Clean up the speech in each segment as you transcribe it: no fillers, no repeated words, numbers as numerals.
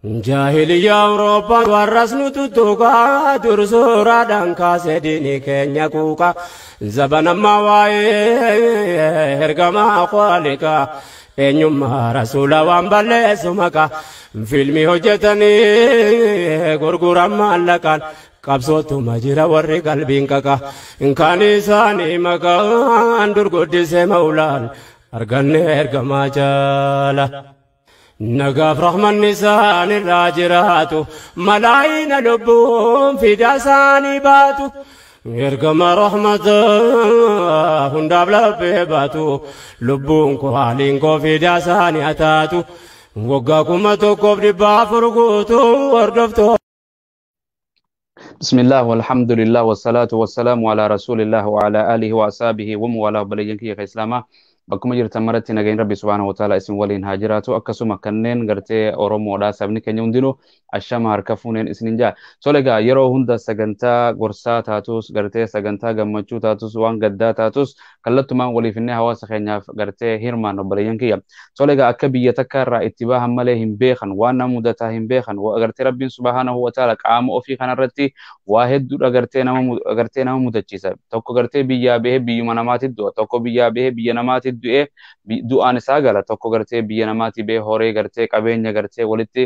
Jahiliya Awurooppaa warras nutu tuqaa dursuuraadhaan kaasee diinii keenya quuqa zabanammaa waa'ee ergamaa qaaliqaa eenyummaa rasuula waan balleessu maqaa fiilmii hojjetanii gurguran maallaqaan qabsootuma jira warri qalbiin qaqa kaan isaanii maqaan durguddisee maulaan arganne ergamaa jaala. نقاف رحمن نسان الراجراتو ملايين لبون في داساني باتو يرقم رحمة هنداب لبيباتو لبون كوالين كو في داساني أتاتو وقاكم توقف ربا فرقوتو وردفتو. بسم الله والحمد لله والصلاة والسلام على رسول الله وعلى آله وأصحابه وموالاه بلينك يا إسلاما بكم جرت مرتي نجين ربي سبحانه وتعالى اسم ولين هاجراتو أكسو مكنن غرتي أورومو دا سبني كنيا وندينو الشام هركفونين اسنينجا سولغا يرو هندا سجنتا غرسا تاتوس غرتي سجنتا غمچو تاتوس وان غدا تاتوس كلتو ما ولي في النهاية واسخنيا غرتي هيرمان وبلينكيا سولغا أكبي يتكرر اتباع ملهم بيخن وانا مدتهم بيخن وغرتي ربي سبحانه وتعالى قام أوفي خنرتي واحد غرتي نما مدچيسا توكو غرتي بيا به بيو منامات دو توكو بيا به بيا نمات du'aan isaa gala tokko gartee biyya namaati bee horee gartee qabeenya gartee walitti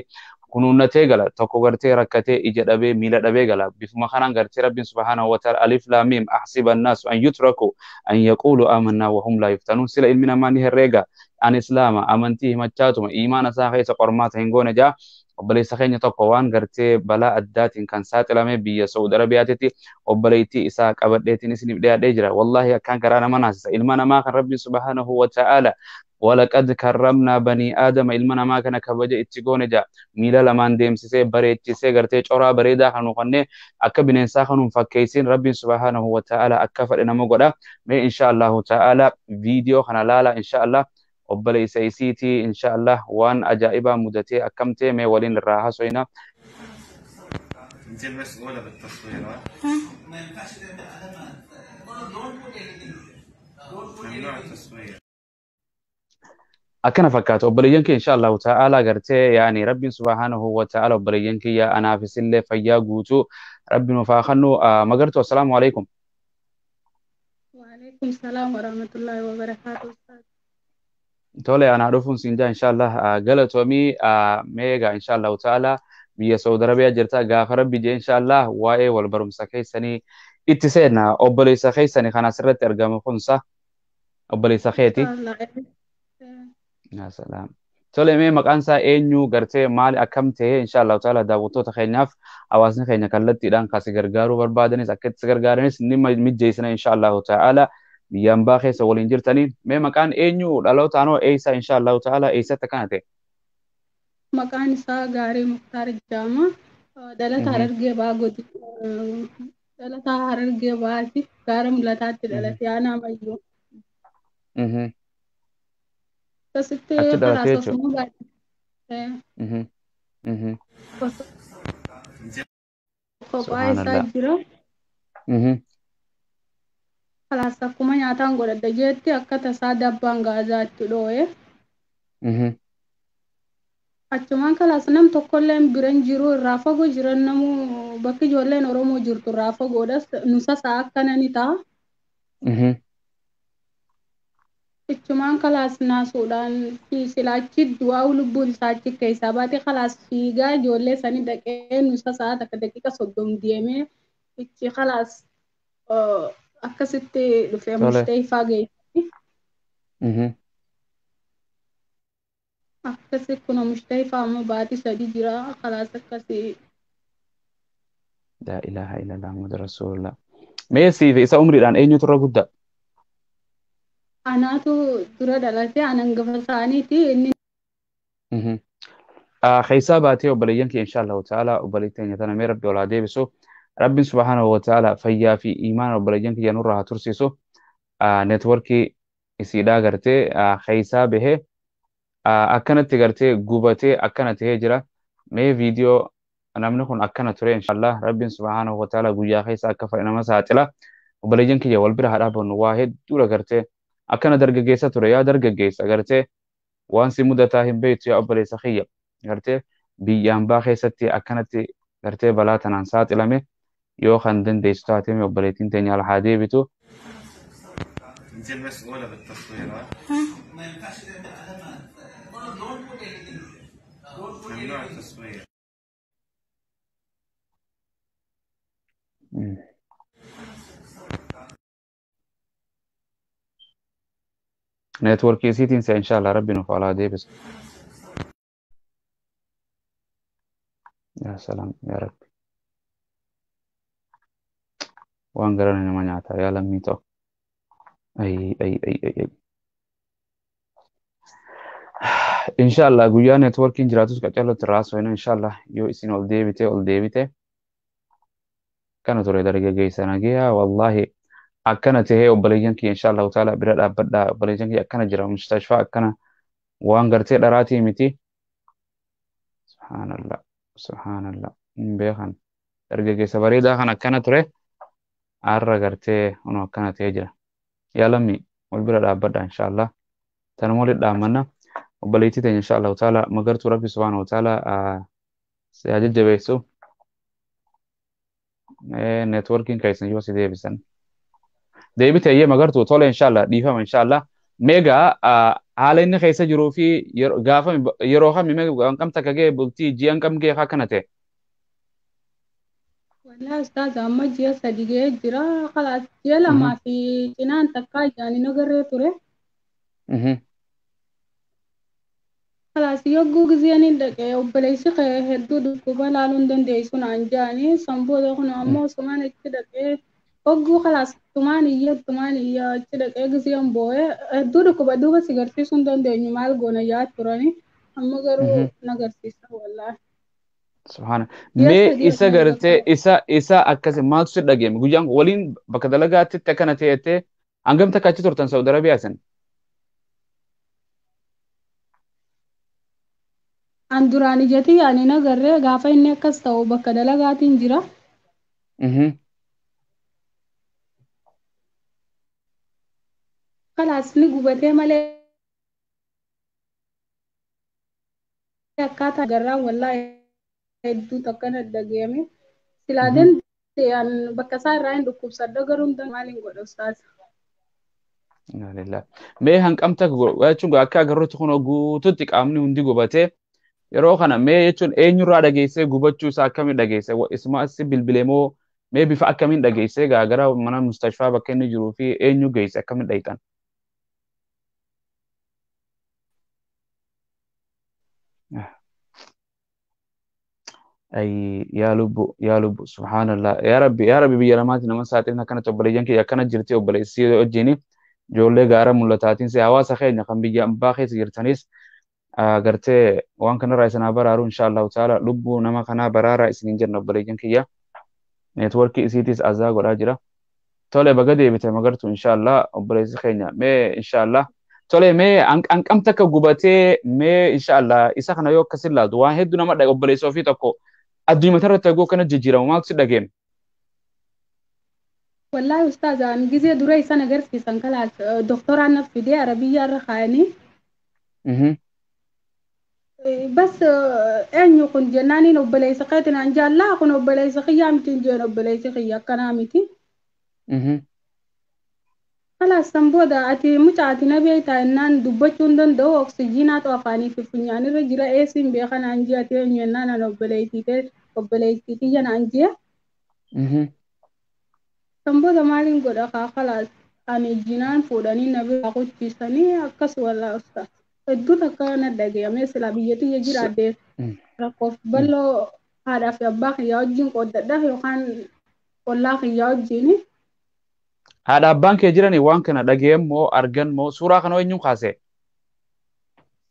kunuunnatee gala tokko gartee rakkatee ija dhabee miila dhabee gala bifuma kanaan gartee rabbiin subhaanahu wa ta'ala alif laam miim ahsiba annaasu an yutraku an yaqulu amanna wa hum laa yuftanuun sila ilmi namaa ni herreega an islaama amantii himachaatuma iimaana isaa keessa qormaata hin goone jaa obboleessa keenya tokko waan gartee balaa addaatiin kan saaxilamee biyya Saudi Arabiyaatitti obboleettii isaa qabadheetiin isiniif dhiyaadhee jira wallahi akkaan garaa nama naasisa ilma namaa kan rabbi subhanahu wa ta'ala ولقد كرمنا بني آدم إلمنا ما كان كبجة اتقون جا ميلا لمان ديم سيسي بريد سيسي غرتي چورا بريدا خانو خاني أكا بننسا خانو فكيسين ربي سبحانه وتعالى أكفر إنمو قدا مي إن شاء الله تعالى فيديو خانا لالا إن شاء الله وبلي سيسيتي إن شاء الله وان أجائبا مدتي أكمتي مي ولين الراحة سوينا انت المسؤولة بالتصوير ممنوع التصوير أكنا فكات وبلينك إن شاء الله تعالى قرتي يعني ربي سبحانه وتعالى وبلينك يا أنا في سلة فيا جوتو ربي نفاخنو ما قرتوا السلام عليكم. وعليكم السلام ورحمة الله وبركاته. تولي أنا أعرفون سنجا إن شاء الله قالت مي ميجا إن شاء الله تعالى بيا سعود عربية جرتا غافر بيجي إن شاء الله واي والبرم سكي سني اتسينا أبلي سكي سني خنا سرت أرقام خنصة أبلي سكيتي. يا سلام. تولي مي مكانسا إنيو قرتي مال أكمته إن شاء الله تعالى داوتو تخيناف أوازن خينا كلتي دان كاسي غرغارو بربادني سكت سغرغارنيس نيم مجيسنا إن شاء الله تعالى ينبغي سوالين جرتني ما مكان إنيو لالو تانو إيسا إن شاء الله تعالى إيسا تكانتي مكان إسا غاري مختار الجامع دلتا هررقيا باقودي دلتا هررقيا باسي غارم لتاتي دلتي أنا ميو فستي خلاص اسمو غاري قبائي ساجرة خلاص أكما نياتان قولة دجيتي أكتا سادة بانغازات تلوه أچمان خلاص نم تقولين برن جيرو رافقو جيران نمو بكي جولين أرومو جيرتو رافقو دس نوسا ساكنا نتا أچمان خلاص ناسودان في سلاچي دواو لبول ساچي كيساباتي خلاص فيغا جولي ساني دكي نوسا ساعة دكي صدوم ديمي إچي خلاص أكسيتي دفع مشتيفا جيتي أكسي كنا مشتيفا مباتي سدي جرا خلاص أكسي لا إله إلا الله محمد رسول الله ميسي في إسا عمري الآن أين يترى قد أنا تو ترى دلتي أنا نقفصاني تي إني خيساباتي وبلينك إن شاء الله تعالى وبليتين يتنا ميرب دولادي بسو رب سبحانه وتعالى فيا في إيمان وبلينك ينورها ترسيسو نتوركي إسيدا غرتي خيسابه أكنت غرتي غوبتي أكنت هجرة مي فيديو أنا منكم أكنت تري إن شاء الله رب سبحانه وتعالى غويا خيسا كفا إنما ساتلا وبلينك يوالبر هراب واحد دولا غرتي أكنت درجة جيسة تري يا درجة جيسة غرتي وانسي مدتها هم بيت يا أبلي سخية غرتي biyyaan baa keessatti akkanatti gartee balaa tanaan saaxilame yoo kan dandeessu taate obboleettiin teenya alhaa deebitu. انت المسؤولة بالتصوير ممنوع التصوير. نتوركي سيتين إن شاء الله ربي نفعلها ديبس. يا سلام يا ربي وان قرنا ما نعتا يا لميتو أي إن شاء الله قويا نتوركين جراتوس كتير تراس وين إن شاء الله يو إسين أول ديبته كانت تريد رجع جاي سنة جيها والله أكنت هي وبليجنك إن شاء الله تعالى برد أبدا بليجنك أكنت جرا مستشفى أكنت وان قرتي دراتي متي سبحان الله بيخان رجع جاي سباري ده خان أكنت تري عرّ قرتي أنو أكنت هجرة يا لمي والبرد أبدا إن شاء الله تنمولد دامنا وبليتي إن شاء الله تعالى مقرت ربي سبحانه وتعالى سيادة جبيسو networking كيسن جوا سيدي بسن deebite ayyee magartuu tole inshallah dhiifama inshallah mega haalinni keessa jiruu fi gaafa yeroo kamii mega kam takka ga'e bultii ji'an kam ga'e haa kana ta'e. والله أستاذ أما جي صديقي جرا خلاص جي لما في جنان تكا يعني نقرر ترى خلاص يوجو جزياني دقة وبلايش خير هدو دكوبا لالون دن ديسون عنجاني سامبو دخنا أما سمان كده وجو خلاص تمانية كده جزيان بوه هدو دكوبا دوبا سيجرتي سندن دنيا مال جونا يا تراني أما قرو نقرسي والله. سبحان mee isa gartee isa akkasi maaltu si dhageeme guyyaan waliin bakka dalagaatti akkana ta'ettee hangam takka achi turtan Saudi Arabiyaa san. An duraanii jetii yaani nagarree gaafa inni akkas ta'u bakka dalagaatiin jira. Kalaas ni gubatee malee akkaataa garraa wallaahi hedduu takkana dhageeme silaaden bakka isaa irraa hin dhukkubsadha garuu maaliin godha ustaas. Mee hanqamta jechuun akka agarruutti kun guututti qaamni hundi gubatee yeroo kana mee jechuun eenyurraa dhageessee gubachuu isaa akkamiin dhageesse isuma asi bilbilee moo mee bifa akkamiin dhageessee gara mana mustashfaa bakka inni jiruu fi eenyu geesse akkamiin dhayitan. أي يا لب سبحان الله يا ربي بيجرمات نما ساعتين كانت تبليجن كي كانت جرتي وبليسي أجيني جولة غارة ملتاتين سي هواس خير نخم بيجي باخي سجرتنيس غرتي وان كان رئيسنا برارو إن شاء الله تعالى لبو نما كنا برارا إسنين جرنا بليجن كي نتورك سيتيس أزاغ وراجرة تولي بقدي بتمغرتو إن شاء الله وبليسي خيرنا مي إن شاء الله tole mee an takka gubatee mee inshallah isa kana yoo akkas ilaatu waan hedduu nama obboleessa ofii tokko addunyaa irratti agoo kana jijjiiramu maaltu si dhageeme. Wallahi ustaazaan gizee dura isan agarsiisan kalaas doktoraan naf fidee arabiyyaa irra kaa'anii. Bas eenyu kun jennaaniin obboleessa keetinaan jaallaa kun obboleessa kiyyaa miti jeen obboleessa kiyya akkanaa miti. خلاص سنبودا أتي متعتي نبي تاينان دبتشون دن دو أكسجينات وفاني في فنيان الرجل إيسين بيخان أنجي أتي ينانا نوبليتي تيجان أنجي سنبودا مالين قد أخا خلاص أني جنان فوداني نبي أخوش بيساني أكس ولا أستا الدو تكانا داقيا مثلا بيجي يجي رادي رقوف بلو هذا في أباقي يوجين قد ده يوخان والله يوجيني Haadha abbaan kee jiranii waan kana dhageen moo argan moo suuraa kana eenyuun kaase?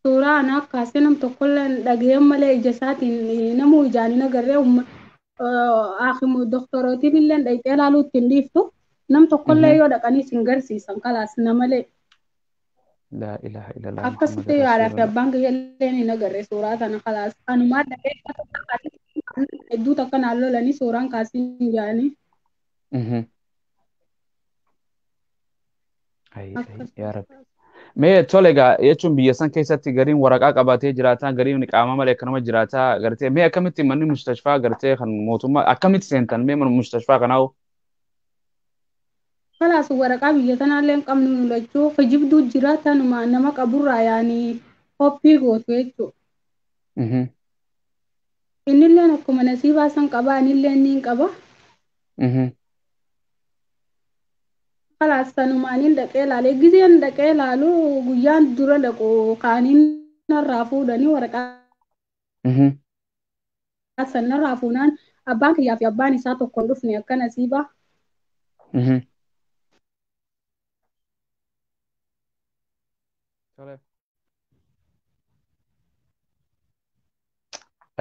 Suuraa anaaf kaasee nam tokkolleen dhageen malee ija isaatiin namuu ijaanii agarree hakimu doktorootiin illee dhayxee ilaaluutti hin dhiiftu nam tokkollee yoo dhaqanii sin garsiisan kalaas namalee. La ilaha illallah. Akkasitti haadhaa fi abbaan kee illee hin agarree suuraa kana kalaas anumaa dhagee hedduu takka naan lolanii suuraan kaasiin ijaanii. يا رب Mee tole egaa jechuun biyya san keessatti gariin waraqaa qabatee jiraata gariin qaama malee kanuma jiraata gartee mee akkamitti manni mustashfaa gartee kan mootummaa akkamitti seentan mee mana mustashfaa kanaa Kalaas waraqaa biyya tanaallee hin qabnu nu lachuu hojibduu jira tanuma nama qaburraa yaanii hoppii gootu jechuudha. Innillee akkuma nasiibaa san qabaa innillee ni qaba. Kalaas sanumaaniin dhaqee ilaalee gizeen dhaqee ilaalu guyyaan dura dhaqu kaaniin narraa fuudhanii waraqaa san narraa fuunaan abbaan kiyyaa fi abbaan isaa tokko hin dhufne akka nasiibaa.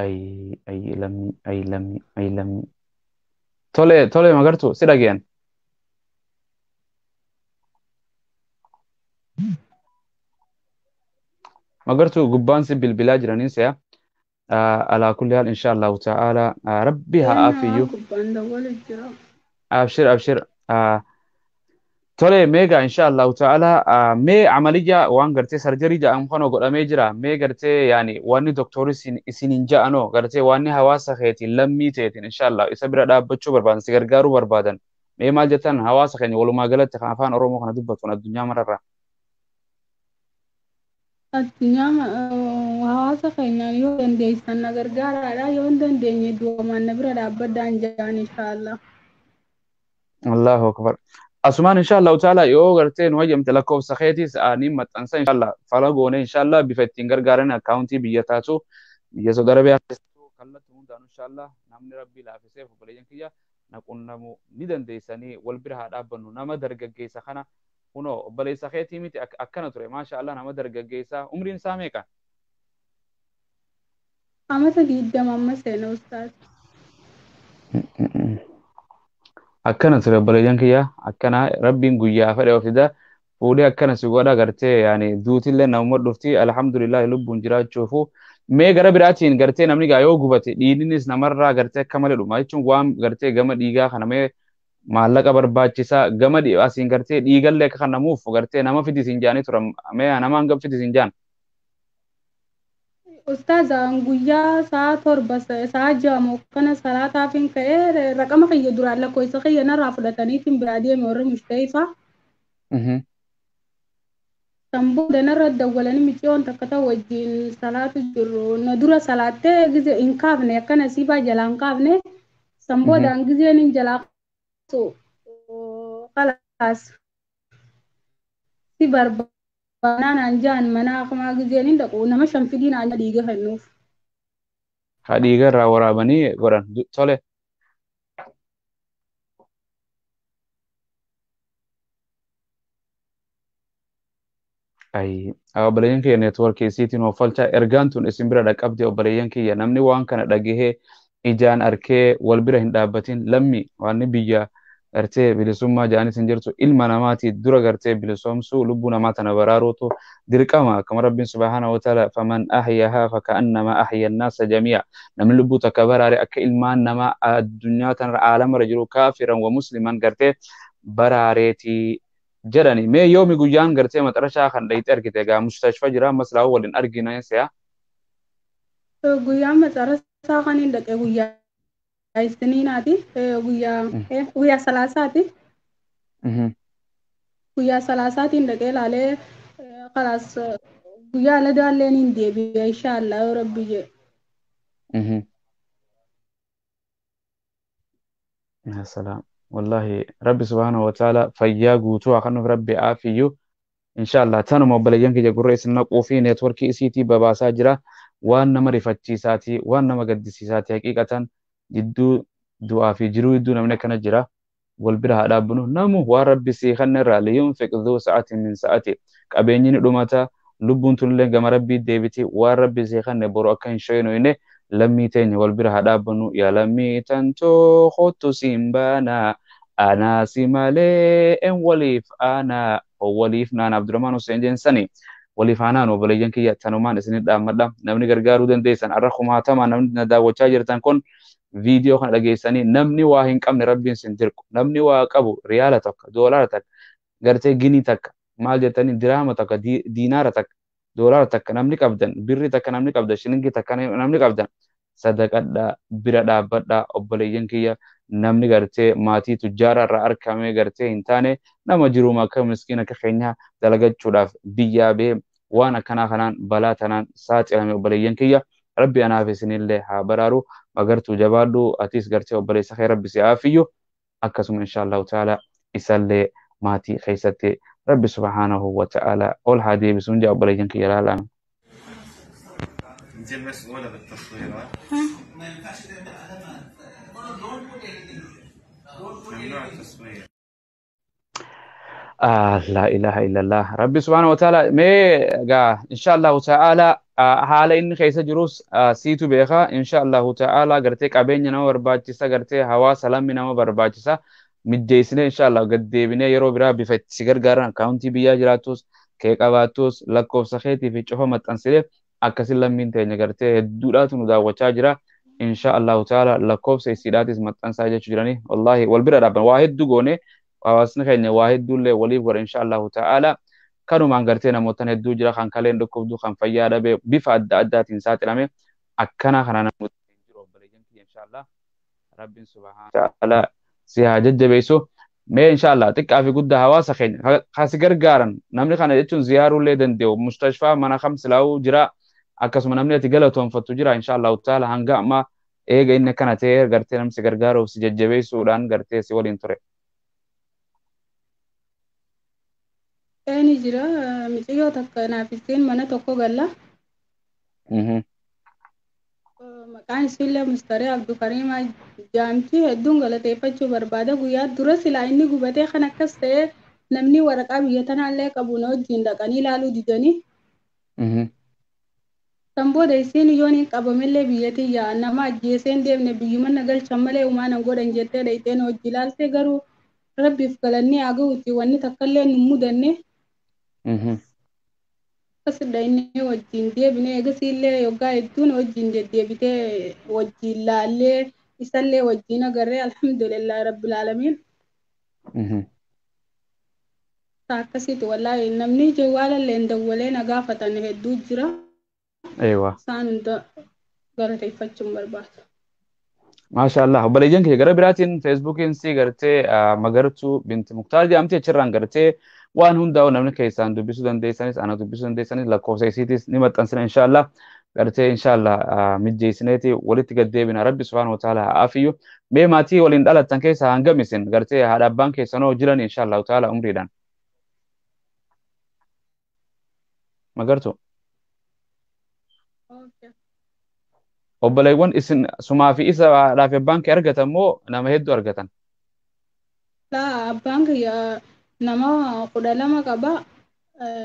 ay lammi tole magartu si dhageen magartu gubbaan si bilbilaa jiraniin se'a على كل حال إن شاء الله تعالى ربي هافيو أبشر أبشر تولي ميجا إن شاء الله تعالى مي عملية وان قرتي سرجري جا أم خانو قد أميجرا مي قرتي يعني واني دكتوري سنين جا أنو قرتي واني هواسا خيتي لمي تيتين إن شاء الله إسابرا دا بچو بربادن سيغرغارو بربادن مي مال جتان هواسا خيني ولو ما قلت خافان أرومو خنا دبتون الدنيا مرر الدنيا hawaasa keenyaan yoo dandeessan na gargaaraadha yoo hin dandeenye du'amaan na bira dhaabbadhaan jedhaan inshaallah. Allahu akbar. Asumaan inshaallah utaala yoo gartee nu hayyamte lakkoofsa keetis ani maxxansa inshaallah fala goone inshaallah bifa ittiin gargaaran akkaawuntii biyya taatu biyya Saudi Arabiyaa keessattuu kallattii hundaan inshaallah namni rabbii laafisee obboleeyyan kiyya naqunnamu ni dandeessanii wal bira haa dhaabbannu nama dargaggeessa kana kunoo obboleessa keetii miti akkana ture maashaallah nama dargaggeessa umriin isaa meeqa? Amata 20 amma seena ustaaz. Akkana ture obboleeyyan kiyya akkana rabbiin guyyaa fedhe ofida fuudhee akkana si godha gartee yaani duutillee namuma dhufti alhamdulillah lubbuun jiraachuufu mee gara biraatiin gartee namni gaa yoo gubate dhiignis namarraa gartee akka malee dhuma jechuun waan gartee gama dhiigaa kana mee maallaqa barbaachisaa gama asiin gartee dhiigallee akka kanamuuf gartee nama fidisiin jaanii tura mee nama hanga fidisiin jaan. Ustaaz guyyaa sa'a 7 sa'a 6 kana salaataaf hin ka'ee raqama kiyya duraan lakkoofsa kiyya narraa fudhataniitiin biraa deeme warri mushtaifa. Sambooda narra dawwalanii micoon takka ta'u wajjin salaatu jiru na dura salaattee gize hin kaafne akka nasiibaa jalaa hin kaafne samboodaan gizeen hin jalaa kalaas si barbaanaan anjaan mana akamaa gizeen hin dhaqu nama shanfidiin anya dhiiga kennuuf. Ha dhiiga irraa waraabanii godhan tole. Obboleeyyan kiyya neetwoorkii isiitiin oofalcha ergaan tun isin bira dhaqqabde obboleeyyan kiyya namni waan kana dhagahee ijaan arkee wal bira hin dhaabbatin lammi waan biyya gartee bilisummaa jedhanis hin jirtu ilma namaati dura gartee bilisoomsuu lubbuu namaa tana baraaruutu dirqama akkuma rabbiin subhaanahu wa ta'ala faman ahyahaa faka'annama ahya annaasa jamii'a namni lubbuu takka baraare akka ilmaan namaa addunyaa tanarra aalamarra jiru kaafiran wa musliman gartee baraareetii jedhani mee yoomi guyyaan gartee maxarashaa kan dhayite argite gaa mustashfa jira maslaa waliin argina se'a guyyaan maxarasaa kan hin dhaqe guyyaa isniinaati guyyaa salaasaati guyyaa salaasaatiin dhaqee ilaalee kalaas guyyaa aladaalleen hin deebi'e inshaallah yoo rabbi jedhe. Ya salaam. والله ربي سبحانه وتعالى فيا قوتوا أخنو ربي عافيو إن شاء الله تانو مبلغين كي جاكو رئيس النقو في نتوركي إسيتي باباسا جرا وانا مريفتشي ساتي وانا مقدسي ساتي حقيقة جدو دعا في جرو يدو نمنا كان جرا والبرها دابنو نمو وربي سيخن را لينفق ذو ساعة من ساعتي كابينين دوماتا لبون تنلين غم ربي ديبتي وربي سيخن برو أكين شوينو إنه لمي تاني والبرها دابنو يا لمي تنتو خوتو سيمبانا أنا سيمالي إن وليف أنا وليف نان عبد الرحمن حسين جنسني وليف أنا نوبليجن كي يتنومان إسنيد دام نمني غرغارو دن ديسان أرخو ماتما نمني نداو تشاجر تنكون فيديو خان لغيساني نمني واهن كم ربين سنتركو نمني واقبو ريالتك دولارتك غرتي جيني تك maal jettanii diraama takka diinaara takka doolaara takka namni qabdan birri takka namni qabdan shilingi takka namni qabdan sadaqadhaa bira dhaabbadhaa obboleeyyan kiyya namni gartee maatii tujjaara irraa argamee gartee hin taane nama jiruuma akka miskiina akka keenyaa dalagachuudhaaf biyyaa bahee waan akkanaa kanaan balaa tanaan saaxilame obboleeyyan kiyya rabbi anaaf isinillee haa baraaru magartuu jabaadhu atis gartee obboleessa kee rabbi si aafiyyu akkasuma inshaallahu ta'ala isallee maatii keessatti rabbi subhaanahu wa ta'ala ol haa deebisuun jaa obboleeyyan kiyya laalame. انت المسؤولة بالتصوير ها؟ ممنوع التصوير. لا إله إلا الله ربي سبحانه وتعالى إن شاء الله تعالى حال إن خيس جروس سيتو بيخا إن شاء الله تعالى قرتك أبين نما برباجسا قرتي هوا سلام نما برباجسا مجيسنا إن شاء الله قد بنا يرو برا بفت سيجر قارن كاونتي بيا جراتوس كيك أباتوس لكوف سخيتي في تشوفه متنسلف أكسل لمن تيجي قرتي الدولات ندا وتشاجرا إن شاء الله تعالى لكوف سيسيراتيس متنساجة شجراني والله والبرا ربنا واحد دوغوني واسن خيني واحد دول وليف ور إن شاء الله تعالى كانوا ما قرتنا موتن هدو جرا خان كلين دكوف دو خان فيا ربي بفا أدى تنسات رامي أكنا خنا نموتنجرو بليجن إن شاء الله رب سبحانه وتعالى سيها جد بيسو ما إن شاء الله تك في قد هوا خين خاص جرجارن نمني خنا يتون زيارة ليدن ديو مستشفى منا خمس لاو جرا أكسم نمني تجلتهم فتجرا إن شاء الله تعالى هنجا ما إيه إن كانت إيه قرتنا مس جرجارو سجد بيسو لان قرتي سوالين ترى Ni jira mixiyyoo takka naafistiin mana tokko galla. Maqaan isiillee Mustaree Abdukariimaa jaamtii hedduun galateeffachuu barbaada. Guyyaa dura silaa inni gubatee kan akkas ta'e namni waraqaa biyya tanaallee qabu na wajjin dhaqanii ilaaluu didanii. Kan booda isiin yoon hin qabamellee biyyattii yaa nama ajjeeseen deemne biyyuma na galchan malee uumaan an godhan jettee dhayxeen hojii ilaaltee garuu rabbiif galanni haa ga'uuti wanni takkallee nu mudanne. Asidha inni wajjin deebinee eegasiillee yoggaa hedduun wajjin deddeebitee wajjin laallee isallee wajjin agarree alhamdulillah rabbil aalamiin. Akkasitti wallaahi namni jawwaalallee hin dawwalee na gaafatan hedduu jira. Isaan hunda galateeffachuun barbaada. Masha Allah obboleeyyan kee gara biraatiin feesbuukiin si gartee magartuu binti muktaar jedhamti achirraan gartee waan hundaa'u namni keessaan dubbisuu dandeessanis ana dubbisuu dandeessanis lakkoofsa isiitis ni maxxansina inshaallah gartee inshaallah mijjeessineeti walitti gaddeebina rabbi subhaanahu wa ta'ala haa afiyyu mee maatii waliin dhalattan keessa hangam isin gartee haadha abbaan keessanoo jiran inshaallah ta'ala umriidhaan magartuu obboleewwan isin sumaa fi isa haadhaaf abbaan kee argatan moo nama hedduu argatan? Laa abbaan kiyya nama 12 qaba.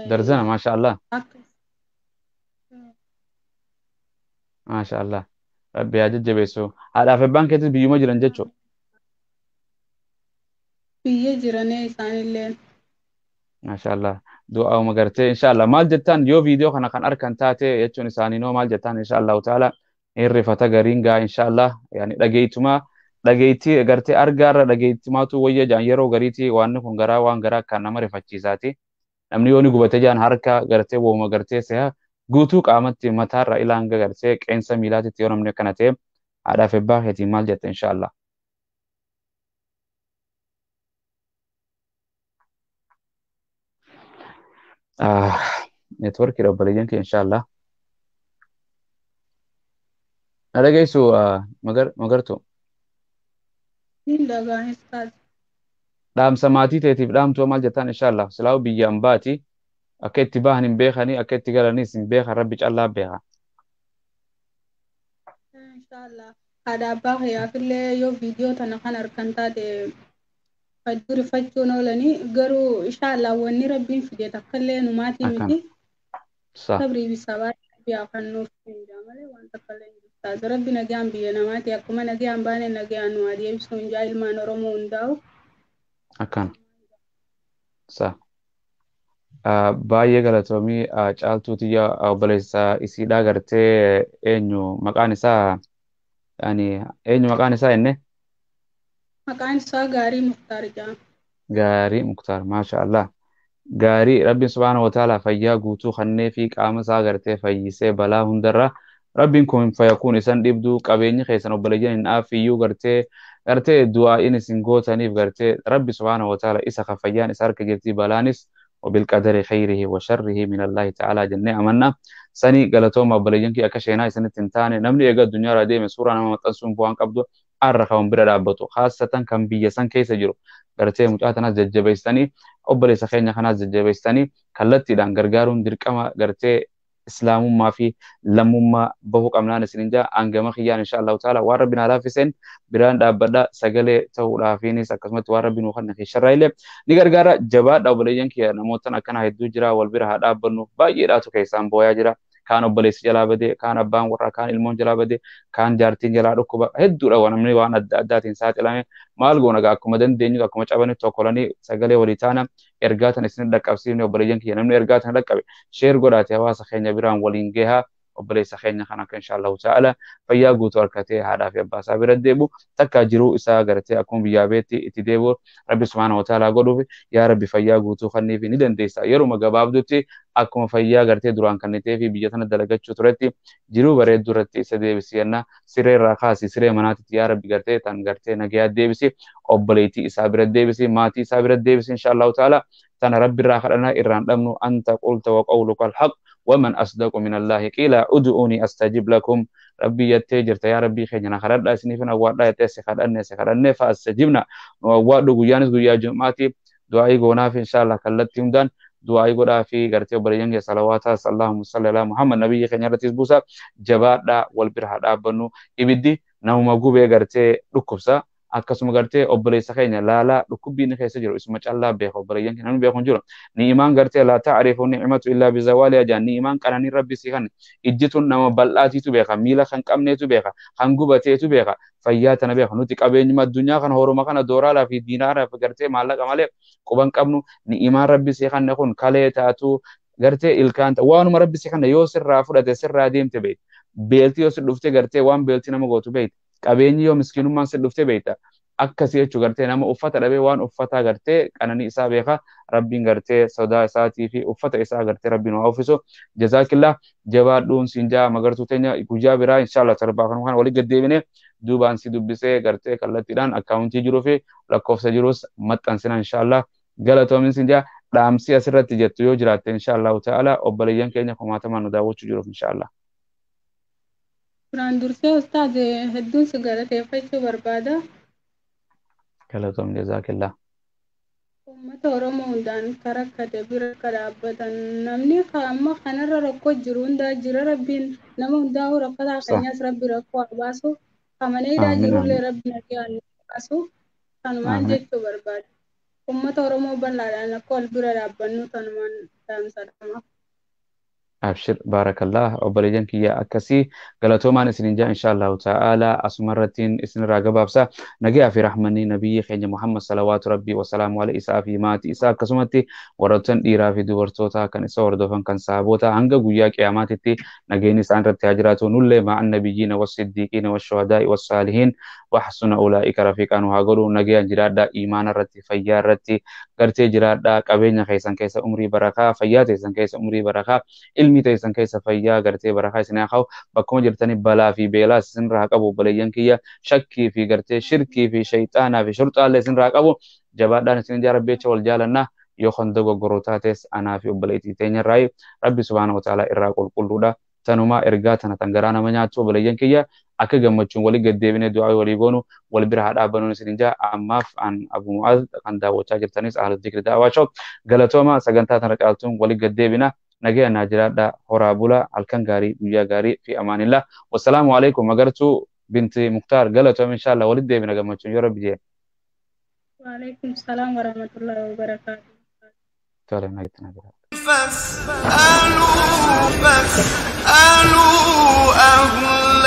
Darzana masha Allah. Masha Allah. Rabbi haa jajjabeessu. Haadhaaf abbaan keetis biyyuma jiran jechuudha. Biyya jiranii isaanillee. Masha Allah. Du'aa magartee inshallah maal jettaan yoo viidiyoo kana kan arkan taate jechuun isaaniinoo maal jettaan inshallah ta'ala irrifata gariin gaa inshallah yani dhageeytii gartee argaarra dhageeytimaatu wayya jaan yeroo gariitii waan kun garaa waan garaa kan nama rifachiisaati namni yooni gubatee jaan harka gartee wooma gartee seha guutuu qaamatti mataarra ilaanga gartee qeensa miilaatitti yoo namni kana ta'e haadhaaf abbaa keetiin maal jette inshallah. Network obboleeyyan kee inshallah. Dhaggeessu magartuu. Dhaamsa maatii teetiif dhaamtuu maal jettaan inshallah silaa biyyaan baati akka itti bahan hin beekanii akka itti galanis hin beekan rabbi callaa beeka. Inshallah haadha abbaa kiyyaafillee yoo viidiyoo tana kan arkan taate hedduu rifachuun oolanii garuu inshallah wanni rabbiin fide takkallee numaatii miti. Sabrii bisaa baay'ee afaan nuuf hin jaamale waan takkallee hin jirtaatu rabbi nagaan biyya namaati akkuma nagaan baane nagaan nu adeemsu hin jaa ilmaan Oromoo hundaa'u. Akkaan. Baay'ee galatoomii caaltuuti obboleessa isiidhaa gartee eenyu maqaan isaa yani eenyu maqaan isaa enne? Maqaan isaa Gaarii Muktaar jedhama. Gaarii Muktaar maasha Allah. gaarii rabbiin subhaanahu wa ta'ala fayyaa guutuu kannee fi qaama isaa gartee fayyisee balaa hundarra rabbiin kun fayakuun isan dhibduu qabeenyi keessan obboleeyyan hin aafiyyuu gartee du'aa'iin isin gootaniif gartee rabbi subhaanahu wa ta'ala isa ka fayyaan isa harka jirti balaanis وبالقدر خيره وشره من الله تعالى جنة أمنا سني قالتهم أبليجن كي أكشينا سنة تنتاني نمني إيجاد الدنيا ردي من سورة نما تنسون بوان قبضو أرخهم برا رابطو خاصة كم بيسان كيس جرو قرتي متعتنا ججبيستاني أبلي سخينا خنا ججبيستاني كلتي دان غرغارون دركما قرتي إسلام ما في لمما بهوك أمنا سننجا أنجما خيان إن شاء الله تعالى وربنا رافسين بران دابدا سجل تو رافيني سكسمت وربنا وخلنا في شرايله نيغرغارا جباد أبليجن كي نموتنا كنا هيدو جرا والبرا هذا بنو باجي راتو كيسان بويا جرا كان أبليس جلا بدي كان أبان ورا كان المون جلا بدي كان جارتين جلا ركوبا هيدو روا نمني وانا أداتين ساعات إلامي مالغونا كاكو مدن دينيو كاكو مچاباني توكولاني سجل وليتانا إرجعتنا سنين دك أفسيرني أبليجن كي نمني إرجعتنا دك شير قراتي هوا سخينا بران ولينجها وبليس خينا خنا إن شاء الله تعالى فيا قوت وركتي هذا في أباس عبر الدبو تكاجرو إسا قرتي أكون بيابتي اتدبو ربي سبحانه وتعالى قدو يا ربي فيا قوتو خني في ندن ديسا يرو مقاباب دوتي أكون فيا قرتي دران كنتي في بيجتنا دلقات شطرتي جرو بريد درتي سدي بسينا سيري راخاسي سيري مناتي يا ربي قرتي تن قرتي نجيات ديبسي أبليتي إسا عبر الدبسي ماتي إسا عبر الدبسي إن شاء الله تعالى تن ربي راخرنا إران دمنو أنت قلت وقولك الحق ومن أصدق من الله قيل ادعوني أستجب لكم ربي يتجر يا ربي خيجنا خرد أسني فينا وارد يتسخرن فأستجبنا وارد غيانس غيا جماعتي دعائي غونا في إن شاء الله كلت يمدان دعائي غونا في غرتي بريان صلوات اللهم صل على محمد نبي خيجنا رتيس بوسا جبادا والبرهدا بنو إبدي نوما غوبي غرتي ركوبسا akkasuma gartee obboleessa keenya laala dhukkubbiin keessa jiru isuma callaa beeka obboleeyyan keenya beekun jiru ni'imaan gartee laa ta'rifu ni'matu illaa bizawali ajaan ni'imaan qananii rabbi si kan ijjituun nama bal'aatiitu beeka miila kan qabneetu beeka kan gubateetu beeka fayyaa tana beeka nuti qabeenyuma addunyaa kana horuma kana dooraalaa fi diinaaraa fi gartee maallaqa malee quban qabnu ni'imaan rabbi si kan kun kalee taatu gartee ilkaan waanuma rabbi si kan yoo sirraa fudhate sirraa deemte beet beelti yoo si dhufte gartee waan beelti nama gootu beet qabeenyi yoo miskiinummaan si dhufte beekta akkasii jechuu gartee nama uffata dhabee waan uffataa gartee qananii isaa beeka rabbiin gartee sodaa isaatii fi uffata isaa gartee rabbiin waa uffisu jazaakillah jabaadhuun siinjaa magartuu teenya guyyaa biraa inshallah tarbaa kan walii gaddeebine duubaan si dubbisee gartee kallattiidhaan akkaawuntii jiruu fi lakkoofsa jirus maxxansina inshallah galatoomin siinjaa dhaamsi asirratti jettu yoo jiraatte inshallah ta'ala obboleeyyan keenya kumaatamaan nu daawwachuu jiruuf inshallah. Kuraan dursee ustaad hedduun si galateeffachuu barbaada. Galatoom jazaakillah. Uummata Oromoo hundaan karakkate bira akka dhaabbatan namni amma kanarra rakkoo jiru hundaa jira rabbiin nama hundaa rakkataa keenyas rabbi rakkoo haa baasu kamaneedhaa jirullee rabbi nagaan baasu kanumaan jechuu barbaada. Uummata Oromoo bal'aadhaan akka wal bira dhaabbannu kanumaan dhaamsadhama. أبشر بارك الله وبرجان كيا أكسي قالتوما نسنجا إن شاء الله تعالى أسمرتين إسن راقب أبسا نجي في رحمني نبي خيج محمد صلوات ربي وسلام على إساء في مات إساء كسمتي ورتن إيرا في دورتوتا كان إساء وردوفن كان صحابوتا هنگا قويا قياماتي نجي نسان رتاجراتو نولي مع النبيين والصديقين والشهداء والصالحين وحسن أولئك رفيقا وهاقروا نجي جرادا إيمان رتي فيار رتي قرتي جرادا قبين خيسان كيس أمري بركة فياتي سان كيس أمري بركة ilmi taysan keessa fayyaa gartee barakaa isin haa qabu bakkuma jirtanii balaa fi beelaa isin irraa qabu obboleeyyan kiyya shakkii fi gartee shirkii fi shayxaanaa fi shurxaallee isin irraa qabu jabaadhaan isin jaarabbeecha wal jaalannaa yoo kan dogoggoroo taates anaa fi obboleettii teenya irraa rabbi subhaanahu wa ta'aalaa irraa qulqulluudha tanumaa ergaa tana tan garaa nama nyaattu obboleeyyan kiyya akka gammachuun walii gaddeebinee du'aa walii goonu wal bira haa dhaabbannuun isin jaa ammaaf an Abu Mu'aaz kan daawwachaa jirtanis ahlu dhikri daawwachoo galatooma sagantaa tana caaltuun walii gaddeebina نجي أنا جراد هرابولا الكنغاري وياغاري في أمان الله والسلام عليكم مغرتو بنت مختار قالت إن شاء الله ولد بنا جمعتون يا رب جي وعليكم السلام ورحمة الله وبركاته تعالى نجتنا فاسألوا أهل